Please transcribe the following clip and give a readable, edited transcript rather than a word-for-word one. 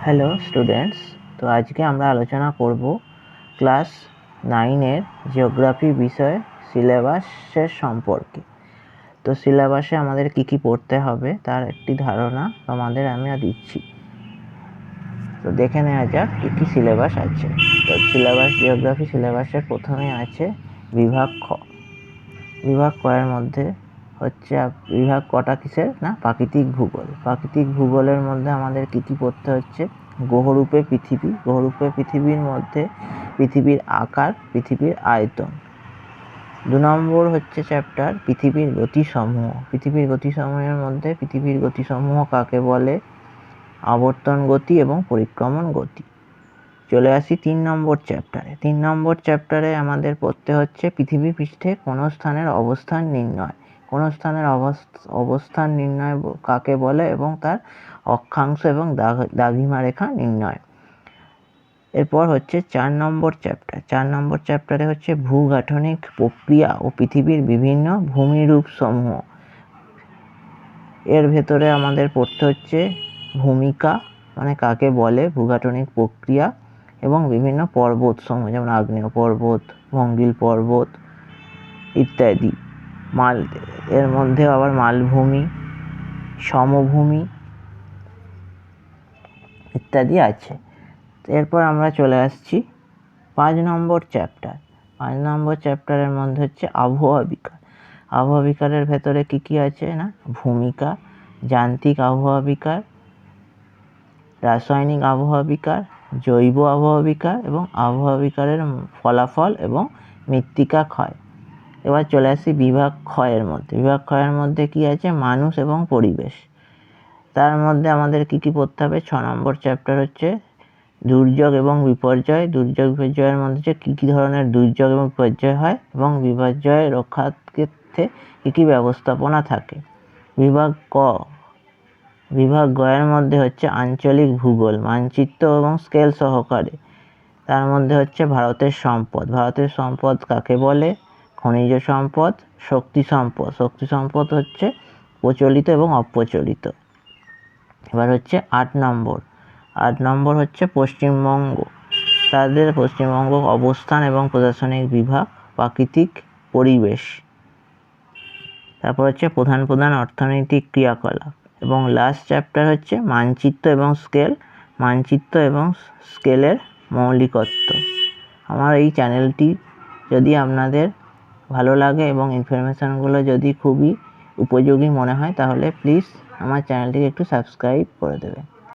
Hello students, তো আজকে আমরা আলোচনা করব ক্লাস 9-এর জিওগ্রাফি বিষয়ে সিলেবাসের সম্পর্কে। তো সিলেবাসে আমাদের কি পড়তে হবে তার একটি ধারণা তোমাদের আমি দিচ্ছি। তো দেখে নেওয়া যাক কি সিলেবাস আছে। তো জিওগ্রাফি সিলেবাসের প্রথমে আছে বিভাগ খ। বিভাগ ক এর মধ্যে হচ্ছে বিভাগ কটা কিসের না প্রাকৃতিক ভূগোল। প্রাকৃতিক ভূগোলের মধ্যে আমাদের কি পড়তে হচ্ছে গ্রহরূপে পৃথিবী। গ্রহরূপে পৃথিবীর মধ্যে পৃথিবীর আকার, পৃথিবীর আয়তন। 2 নম্বর হচ্ছে চ্যাপ্টার পৃথিবীর গতিসমূহ। পৃথিবীর গতিসমূহের মধ্যে পৃথিবীর গতিসমূহ কাকে বলে, আবর্তন গতি এবং পরিক্রমণ গতি। চলে আসি 3 নম্বর চ্যাপ্টারে। 3 নম্বর চ্যাপ্টারে আমাদের পড়তে হচ্ছে পৃথিবী পৃষ্ঠে কোনো স্থানের অবস্থান নির্ণয়। কোনো স্থানের অবস্থান নির্ণয় কাকে বলে এবং তার অক্ষাংশ এবং দ্রাঘিমা রেখা নির্ণয়। এরপর হচ্ছে 4 নম্বর চ্যাপ্টার। 4 নম্বর চ্যাপ্টারে হচ্ছে ভূগাঠনিক প্রক্রিয়া ও পৃথিবীর বিভিন্ন ভূমিরূপ সমূহ। এর ভেতরে আমাদের পড়তে হচ্ছে ভূমিকা মানে কাকে বলে, ভূগাঠনিক প্রক্রিয়া এবং বিভিন্ন পর্বত সমূহ যেমন আগ্নেয় পর্বত, ভঙ্গিল পর্বত ইত্যাদি। এর মধ্যে আবার মালভূমি, সমভূমি ইত্যাদি আছে। এরপর আমরা চলে আসছি 5 নম্বর চ্যাপ্টার। 5 নম্বর চ্যাপ্টারের মধ্যে হচ্ছে আবহাওয়া বিকার। আবহাওয়া বিকারের ভেতরে কি আছে না ভূমিকা, যান্ত্রিক আবহাওয়া বিকার, রাসায়নিক আবহাওয়া বিকার, জৈব আবহাওয়া বিকার এবং আবহাওয়া বিকারের ফলাফল এবং মৃত্তিকা ক্ষয়। এবার চলে আসি বিভাগ ক্ষয়ের মধ্যে। বিভাগ ক্ষয়ের মধ্যে কি আছে মানুষ এবং পরিবেশ। তার মধ্যে আমাদের কি পড়তে হবে 6 নম্বর চ্যাপ্টার হচ্ছে দুর্যোগ এবং বিপর্যয়। দুর্যোগ বিপর্যয়ের মধ্যে হচ্ছে কি ধরনের দুর্যোগ এবং বিপর্যয় হয় এবং বিপর্যয় রক্ষার ক্ষেত্রে কি ব্যবস্থাপনা থাকে। বিভাগ গ এর মধ্যে হচ্ছে আঞ্চলিক ভূগোল, মানচিত্র এবং স্কেল সহকারে। তার মধ্যে হচ্ছে ভারতের সম্পদ। ভারতের সম্পদ কাকে বলে, খনিজ সম্পদ, শক্তি সম্পদ। শক্তি সম্পদ হচ্ছে প্রচলিত এবং অপ্রচলিত। এবার হচ্ছে 8 নম্বর হচ্ছে পশ্চিমবঙ্গ। তাদের পশ্চিমবঙ্গ অবস্থান এবং প্রশাসনিক বিভাগ, প্রাকৃতিক পরিবেশ। তারপর হচ্ছে প্রধান অর্থনৈতিক ক্রিয়াকলাপ এবং লাস্ট চ্যাপ্টার হচ্ছে মানচিত্র এবং স্কেল। মানচিত্র এবং স্কেলের মৌলিকত্ব। আমার এই চ্যানেলটি যদি আপনাদের ভালো লাগে এবং ইনফরমেশানগুলো যদি খুবই উপযোগী মনে হয় তাহলে প্লিজ আমার চ্যানেলটিকে একটু সাবস্ক্রাইব করে দেবেন।